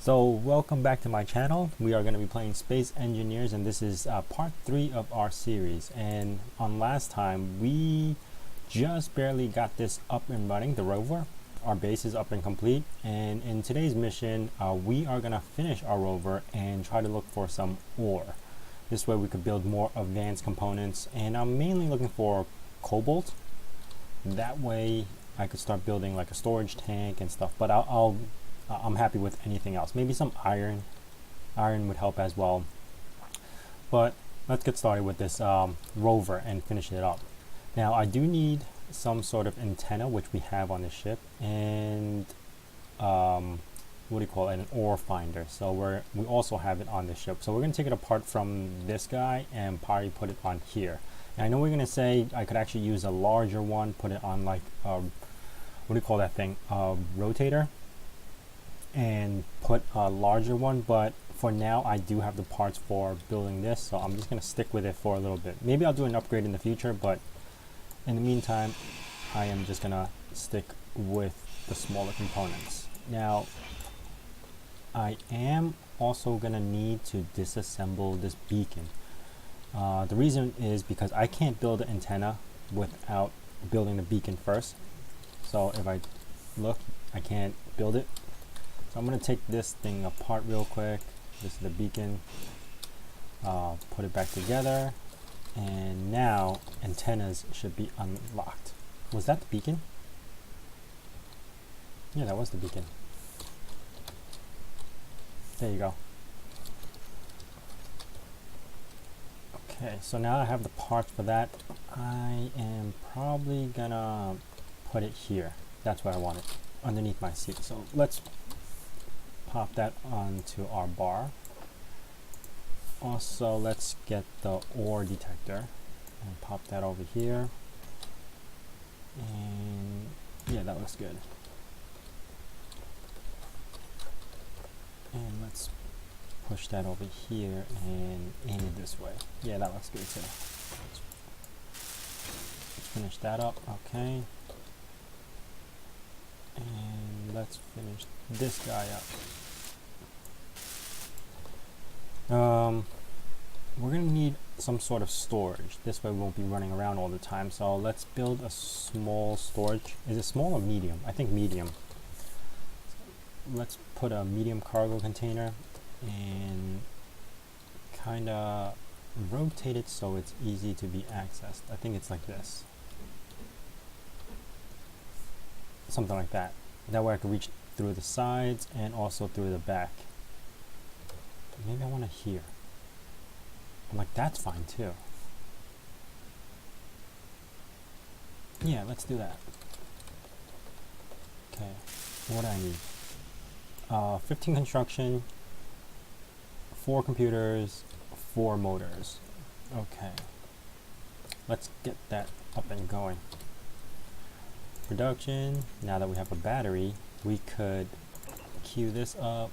So welcome back to my channel. We are going to be playing Space Engineers, and this is part 3 of our series. And on last time we just barely got this up and running, the rover. Our base is up and complete, and in today's mission we are going to finish our rover and try to look for some ore. This way we could build more advanced components, and I'm mainly looking for cobalt. That way I could start building like a storage tank and stuff, but I'm happy with anything else. Maybe some iron. Iron would help as well. But let's get started with this rover and finish it up. Now I do need some sort of antenna, which we have on the ship, and what do you call it, an ore finder. So we also have it on the ship. So we're going to take it apart from this guy and probably put it on here. And I know we're going to say I could actually use a larger one, put it on like what do you call that thing, rotator, and put a larger one, but for now I do have the parts for building this, so I'm just going to stick with it for a little bit. Maybe I'll do an upgrade in the future, but in the meantime I am just going to stick with the smaller components. Now I am also going to need to disassemble this beacon. The reason is because I can't build an antenna without building the beacon first. So if I look, I can't build it. So I'm going to take this thing apart real quick. This is the beacon. Put it back together. And now antennas should be unlocked. Was that the beacon? Yeah, that was the beacon. There you go. Okay, so now I have the parts for that. I am probably gonna put it here. That's where I want it, underneath my seat. So let's pop that onto our bar. Also, let's get the ore detector and pop that over here. And yeah, that looks good. And let's push that over here and aim it this way. Yeah, that looks good too. Let's finish that up. Okay. And let's finish this guy up. We're going to need some sort of storage. This way we won't be running around all the time. So let's build a small storage. Is it small or medium? I think medium. Let's put a medium cargo container and kind of rotate it so it's easy to be accessed. I think it's like this. Something like that. That way I can reach through the sides and also through the back. Maybe I want it here. I'm like, that's fine too. Yeah, let's do that. Okay, what do I need? 15 construction, 4 computers, 4 motors. Okay, let's get that up and going. Production. Now that we have a battery, we could queue this up,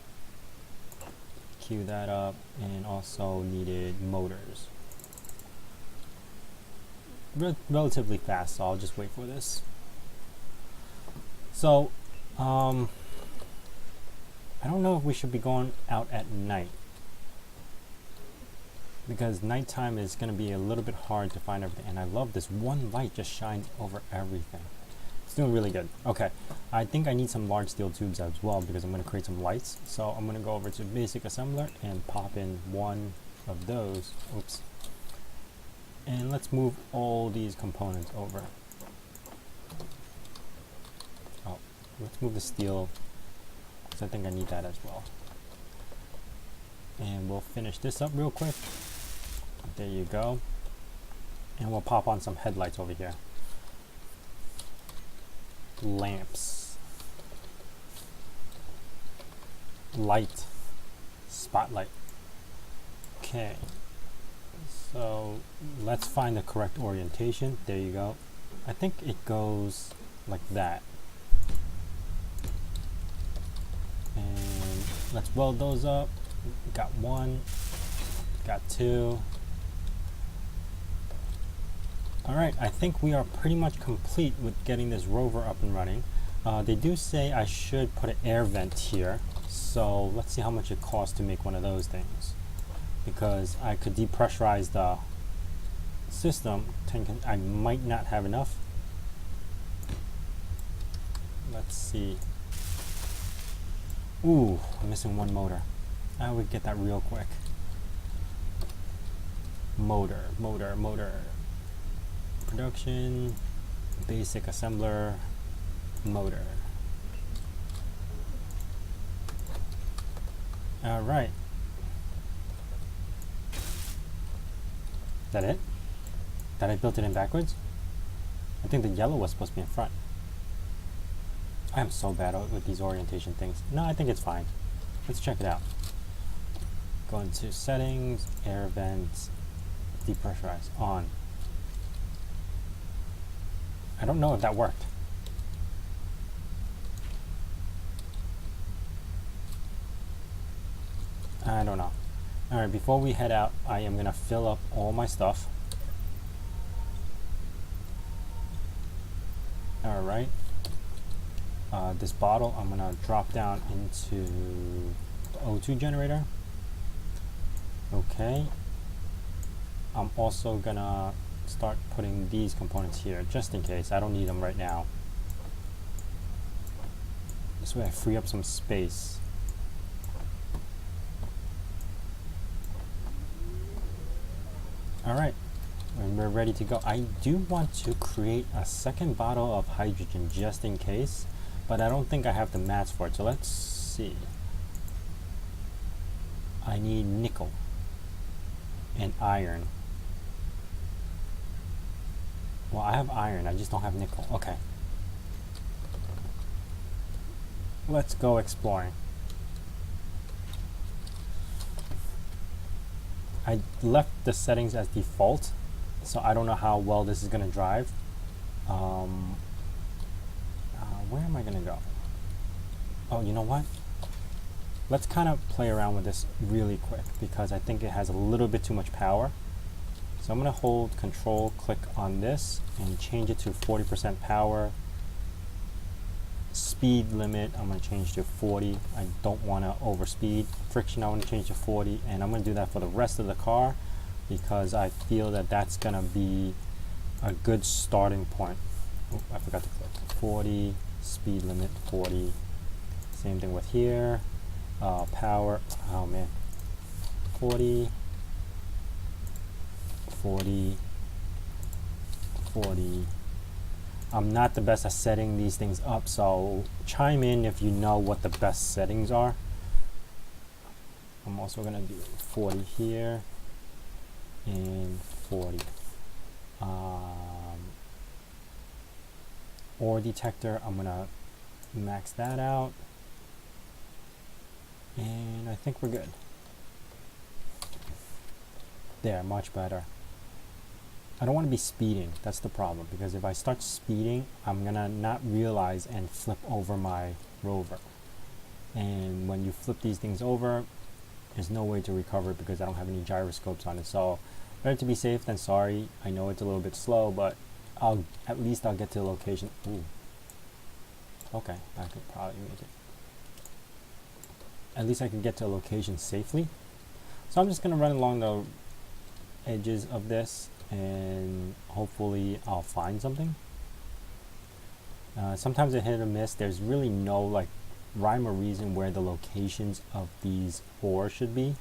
queue that up, and also needed motors. Relatively fast, so I'll just wait for this. So I don't know if we should be going out at night, because nighttime is going to be a little bit hard to find everything, and I love this one light just shines over everything. It's doing really good. Okay, I think I need some large steel tubes as well, because I'm going to create some lights. So I'm going to go over to basic assembler and pop in one of those. Oops. And let's move all these components over. Oh, let's move the steel, because I think I need that as well. And we'll finish this up real quick. There you go. And we'll pop on some headlights over here. Lamps, light, spotlight. Okay, so let's find the correct orientation. There you go. I think it goes like that. And let's weld those up. Got 1, got 2. Alright, I think we are pretty much complete with getting this rover up and running. They do say I should put an air vent here. So let's see how much it costs to make one of those things, because I could depressurize the system. I might not have enough. Let's see. Ooh, I'm missing one motor. I would get that real quick. Motor. Production, basic assembler, motor. All right. Is that it? That I built it in backwards? I think the yellow was supposed to be in front. I am so bad with these orientation things. No, I think it's fine. Let's check it out. Go into settings, air vents, depressurize, on. I don't know if that worked. I don't know. Alright, before we head out, I am going to fill up all my stuff. Alright. This bottle I'm going to drop down into the O2 generator. Okay. I'm also going to start putting these components here, just in case. I don't need them right now. This way I free up some space. Alright, and we're ready to go. I do want to create a second bottle of hydrogen just in case, but I don't think I have the mats for it, so let's see. I need nickel and iron. Well, I have iron, I just don't have nickel. Okay. Let's go exploring. I left the settings as default, so I don't know how well this is going to drive. Where am I going to go? Oh, you know what? Let's kind of play around with this really quick, because I think it has a little bit too much power. So I'm going to hold control, click on this, and change it to 40% power. Speed limit, I'm going to change to 40. I don't want to overspeed. Friction, I want to change to 40, and I'm going to do that for the rest of the car, because I feel that that's going to be a good starting point. Oh, I forgot to click. 40, speed limit 40. Same thing with here. Power, oh man. 40, 40, 40. I'm not the best at setting these things up, so chime in if you know what the best settings are. I'm also gonna do 40 here and 40. Ore detector, I'm gonna max that out, and I think we're good. There, much better. I don't want to be speeding, that's the problem, because if I start speeding, I'm gonna not realize and flip over my rover. And when you flip these things over, there's no way to recover it because I don't have any gyroscopes on it. So better to be safe than sorry. I know it's a little bit slow, but at least I'll get to the location. Ooh. Okay, I could probably make it. At least I can get to a location safely. So I'm just gonna run along the edges of this, and hopefully I'll find something. Sometimes I hit or miss. There's really no like rhyme or reason where the locations of these ores should be.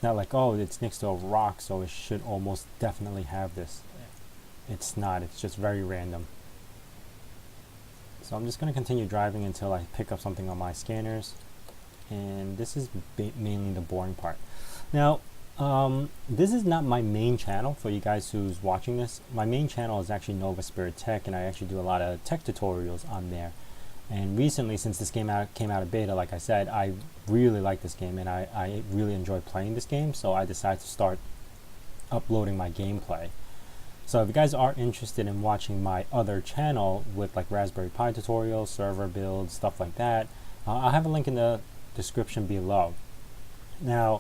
Not like, oh, it's next to a rock, so it should almost definitely have this. It's not, it's just very random. So I'm just going to continue driving until I pick up something on my scanners, and this is mainly the boring part. Now this is not my main channel for you guys who's watching this. My main channel is actually Novaspirit Tech, and I actually do a lot of tech tutorials on there. And recently, since this game came out of beta, like I said, I really like this game, and I really enjoy playing this game, so I decided to start uploading my gameplay. So if you guys are interested in watching my other channel with like Raspberry Pi tutorials, server builds, stuff like that, I'll have a link in the description below. Now,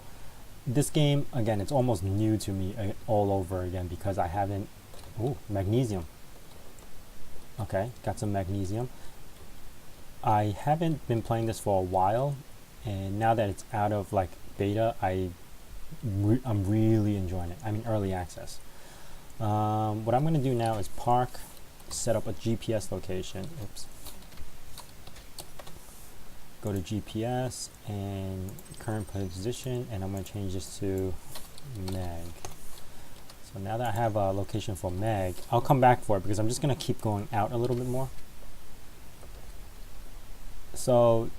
this game, again, it's almost new to me all over again because I haven't... Ooh, magnesium. Okay, got some magnesium. I haven't been playing this for a while, and now that it's out of like beta, I'm really enjoying it. I mean early access. What I'm going to do now is park, set up a GPS location. Oops. Go to GPS and current position, and I'm going to change this to Meg. So now that I have a location for Meg, I'll come back for it because I'm just going to keep going out a little bit more. So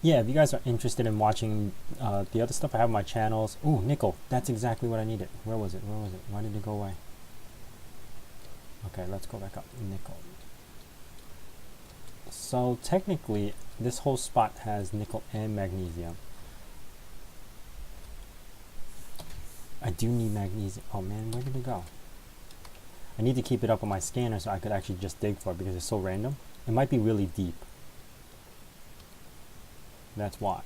yeah, if you guys are interested in watching the other stuff I have on my channels. Ooh, nickel. That's exactly what I needed. Where was it? Why did it go away? Okay, let's go back up. Nickel. So technically, this whole spot has nickel and magnesium. I do need magnesium. Oh man, where did it go? I need to keep it up on my scanner so I could actually just dig for it because it's so random. It might be really deep. That's why.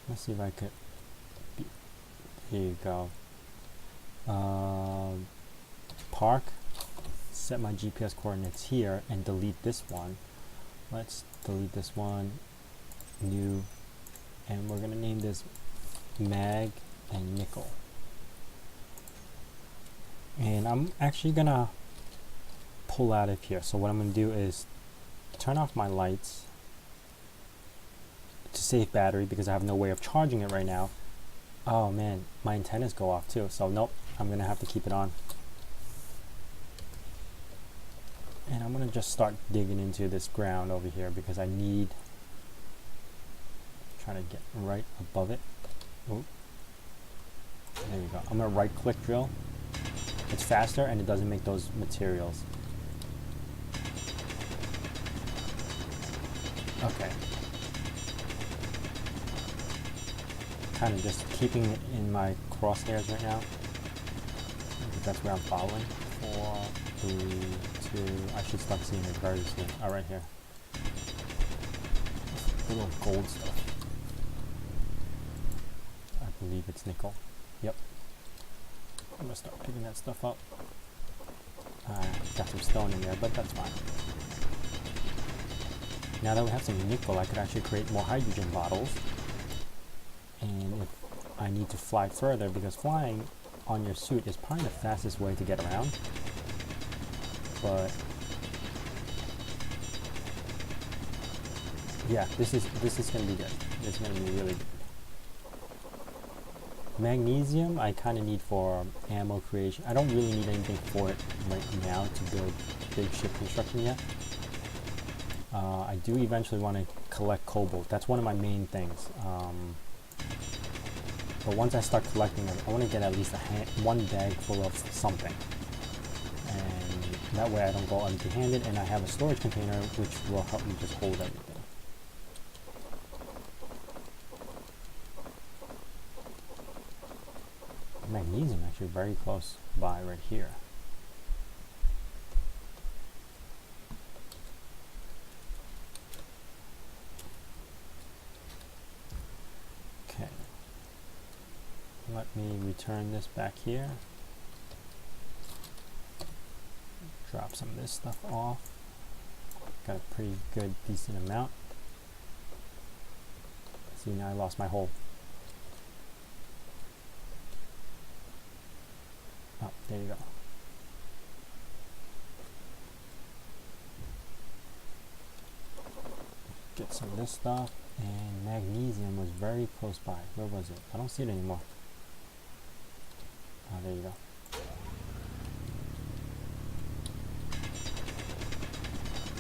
Let's see if I could. Here you go. Park. Set my GPS coordinates here and delete this one. Let's delete this one. New. And we're going to name this Mag and Nickel. And I'm actually going to pull out of here. So what I'm going to do is turn off my lights to save battery because I have no way of charging it right now. Oh man, my antennas go off too, so nope, I'm going to have to keep it on. And I'm going to just start digging into this ground over here because I need, trying to get right above it. Ooh. There you go. I'm going to right click drill. It's faster and it doesn't make those materials. Okay. Kind of just keeping it in my crosshairs right now. That's where I'm following. 4, 3, 2. I should start seeing it very soon. Oh, right here. The little gold stuff. I believe it's nickel. Yep. I'm gonna start picking that stuff up. Got some stone in there, but that's fine. Now that we have some nickel, I could actually create more hydrogen bottles. And if I need to fly further, because flying on your suit is probably the fastest way to get around. But yeah, this is gonna be good. It's gonna be really good. Magnesium I kind of need for ammo creation. I don't really need anything for it right now to build big ship construction yet. I do eventually want to collect cobalt. That's one of my main things. But once I start collecting them, I want to get at least one bag full of something. And that way I don't go empty-handed, and I have a storage container which will help me just hold everything. Magnesium actually very close by right here. Okay. Let me return this back here. Drop some of this stuff off. Got a pretty good, decent amount. See, now I lost my hole. Oh, there you go. Get some of this stuff, and magnesium was very close by. Where was it? I don't see it anymore. Oh, there you go.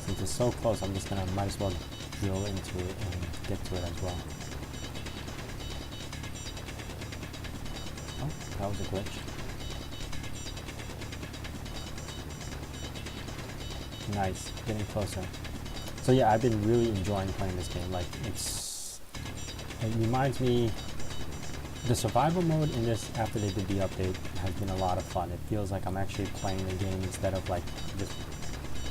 Since it's so close, I'm just gonna might as well drill into it and get to it as well. Oh, that was a glitch. Nice, getting closer. So yeah, I've been really enjoying playing this game. Like, it reminds me, the survival mode in this after they did the update has been a lot of fun. It feels like I'm actually playing the game instead of like just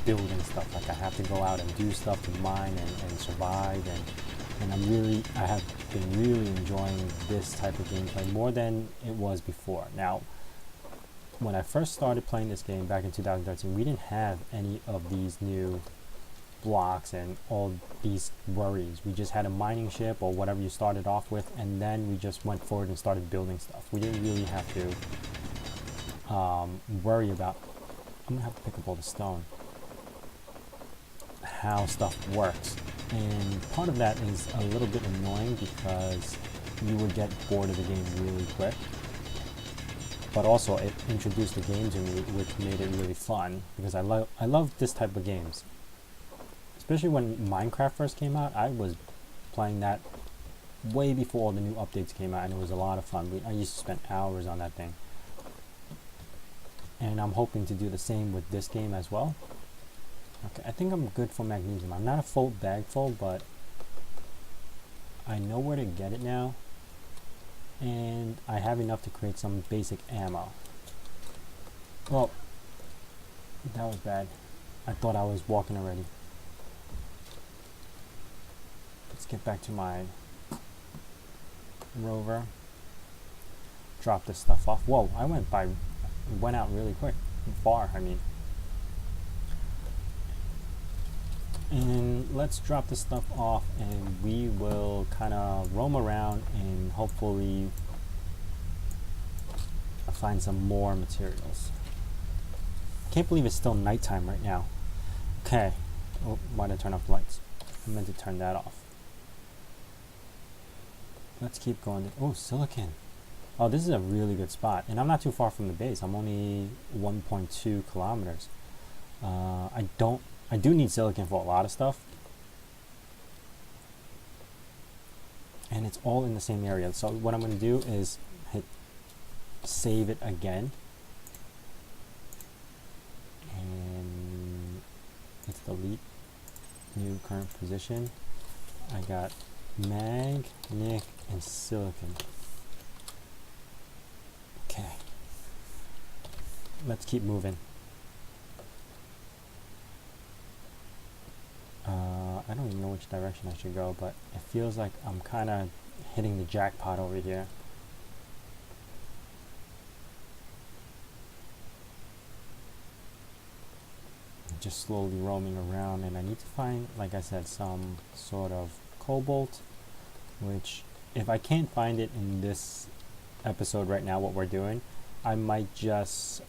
building stuff. Like I have to go out and do stuff to mine and survive, and I have been really enjoying this type of gameplay more than it was before. Now, when I first started playing this game back in 2013, we didn't have any of these new blocks and all these worries. We just had a mining ship or whatever you started off with, and then we just went forward and started building stuff. We didn't really have to worry about, I'm gonna have to pick up all the stone, how stuff works. And part of that is a little bit annoying because you would get bored of the game really quick. But also it introduced the game to me, which made it really fun because I love this type of games. Especially when Minecraft first came out, I was playing that way before all the new updates came out, and it was a lot of fun. I used to spend hours on that thing. And I'm hoping to do the same with this game as well. Okay, I think I'm good for magnesium. I'm not a full bag full, but I know where to get it now. And I have enough to create some basic ammo. Well, that was bad. I thought I was walking already. Let's get back to my rover. Drop this stuff off. Whoa, I went out really quick. Far, I mean. And let's drop this stuff off and we will kind of roam around and hopefully find some more materials. Can't believe it's still nighttime right now. Okay. Oh, why did I turn off the lights? I meant to turn that off. Let's keep going. Oh, silicon. Oh, this is a really good spot. And I'm not too far from the base. I'm only 1.2 kilometers. I do need silicon for a lot of stuff. And it's all in the same area. So what I'm going to do is hit save it again. And let's delete new current position. I got mag, nic, and silicon. Okay. Let's keep moving. I don't even know which direction I should go, but it feels like I'm kind of hitting the jackpot over here. Just slowly roaming around, and I need to find, like I said, some sort of cobalt, which if I can't find it in this episode right now, what we're doing, I might just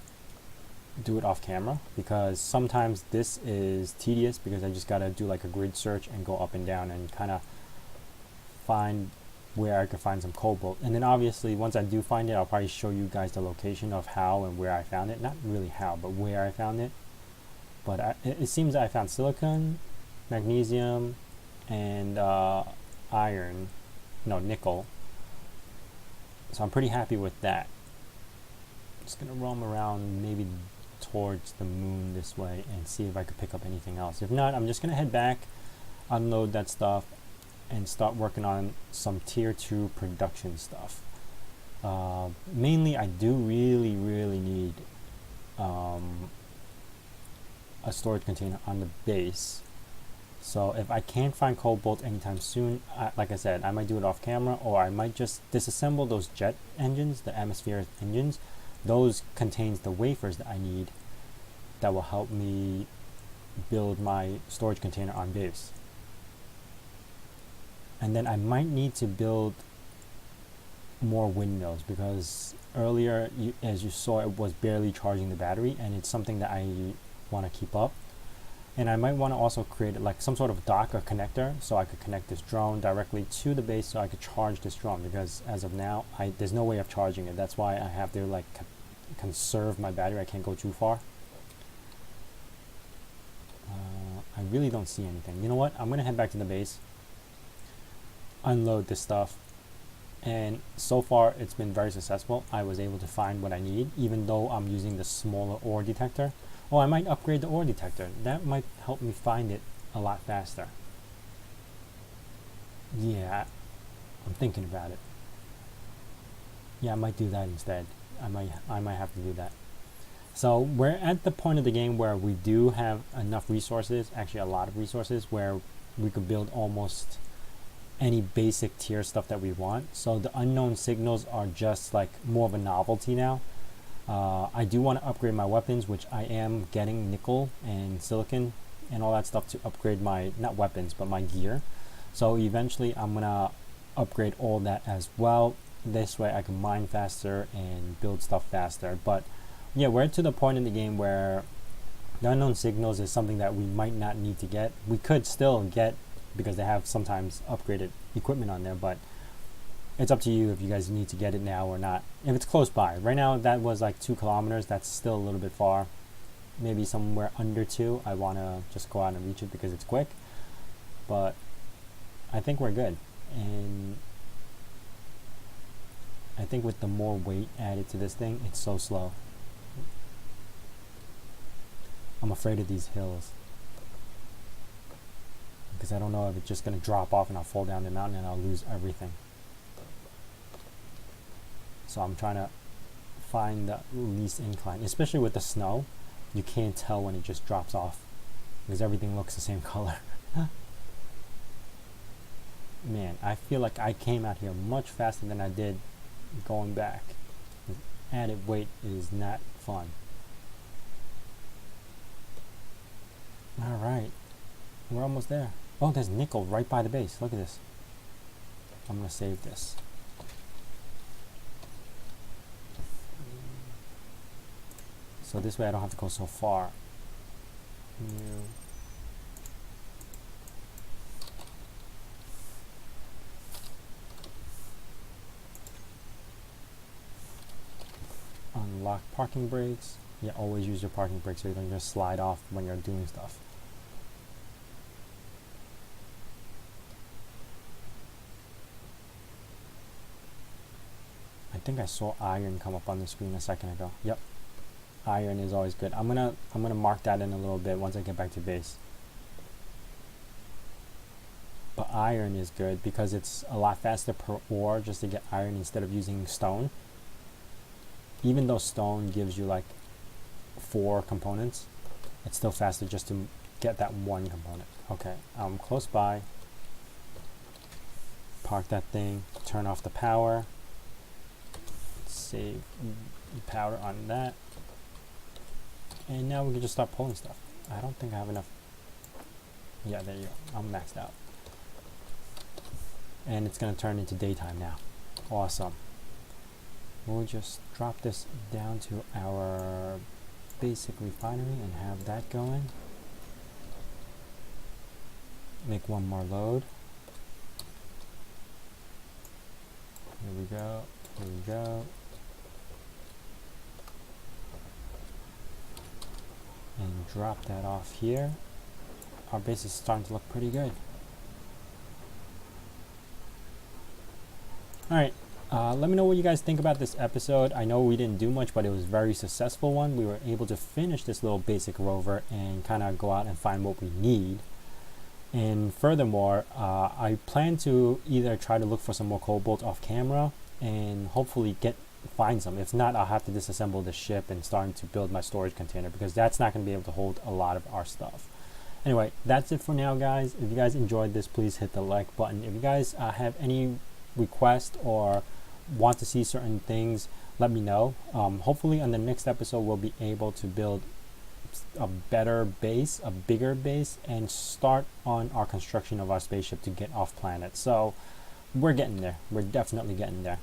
do it off camera, because sometimes this is tedious because I just gotta do like a grid search and go up and down and kind of find where I could find some cobalt. And then obviously once I do find it, I'll probably show you guys the location of how and where I found it. Not really how, but where I found it. But it seems that I found silicon, magnesium, and nickel. So I'm pretty happy with that. Just gonna roam around maybe towards the moon this way and see if I could pick up anything else. If not, I'm just gonna head back, unload that stuff, and start working on some tier 2 production stuff. Mainly I do really need a storage container on the base. So if I can't find cobalt anytime soon, like I said, I might do it off camera, or I might just disassemble those jet engines, the atmospheric engines. Those contains the wafers that I need that will help me build my storage container on base. And then I might need to build more windmills, because earlier, as you saw, it was barely charging the battery, and it's something that I want to keep up. And I might want to also create like some sort of dock or connector so I could connect this drone directly to the base so I could charge this drone, because as of now there's no way of charging it. That's why I have to like conserve my battery. I can't go too far. I really don't see anything. You know what? I'm gonna head back to the base, unload this stuff, and so far it's been very successful. I was able to find what I need, even though I'm using the smaller ore detector. Oh, I might upgrade the ore detector. That might help me find it a lot faster. Yeah, I'm thinking about it. Yeah, I might do that instead. I might have to do that. So we're at the point of the game where we do have enough resources, actually a lot of resources, where we could build almost any basic tier stuff that we want. So the unknown signals are just like more of a novelty now. I do want to upgrade my weapons, which I am getting nickel and silicon and all that stuff to upgrade my, not weapons, but my gear. So eventually I'm gonna upgrade all that as well. This way I can mine faster and build stuff faster. But yeah, we're to the point in the game where the unknown signals is something that we might not need to get. We could still get, because they have sometimes upgraded equipment on there, but it's up to you if you guys need to get it now or not. If it's close by. Right now that was like 2 kilometers. That's still a little bit far. Maybe somewhere under 2. I want to just go out and reach it because it's quick. But I think we're good. And I think with the more weight added to this thing, it's so slow. I'm afraid of these hills, because I don't know if it's just going to drop off and I'll fall down the mountain and I'll lose everything. So I'm trying to find the least incline, especially with the snow. You can't tell when it just drops off because everything looks the same color. Man, I feel like I came out here much faster than I did going back. Added weight is not fun. Alright, we're almost there. Oh, there's nickel right by the base. Look at this. I'm gonna save this. So this way I don't have to go so far. New. Unlock parking brakes. Yeah, always use your parking brakes so you don't just slide off when you're doing stuff. I think I saw iron come up on the screen a second ago. Yep. Iron is always good. I'm gonna mark that in a little bit once I get back to base. But iron is good because it's a lot faster per ore just to get iron instead of using stone. Even though stone gives you like 4 components, it's still faster just to get that one component. Okay, I'm close by. Park that thing, turn off the power, save powder on that, and now we can just start pulling stuff. I don't think I have enough. Yeah, there you go. I'm maxed out. And it's going to turn into daytime now. Awesome. We'll just drop this down to our basic refinery and have that going. Make one more load. Here we go. Here we go. And drop that off here. Our base is starting to look pretty good. Alright, let me know what you guys think about this episode. I know we didn't do much, but it was a very successful one. We were able to finish this little basic rover and kind of go out and find what we need. And furthermore, I plan to either try to look for some more cobalt off camera and hopefully find some. If not, I'll have to disassemble the ship and start to build my storage container because that's not going to be able to hold a lot of our stuff. Anyway, that's it for now, guys. If you guys enjoyed this, please hit the like button. If you guys have any requests or want to see certain things, let me know. Hopefully on the next episode we'll be able to build a better base, a bigger base, and start on our construction of our spaceship to get off planet. So we're getting there. We're definitely getting there.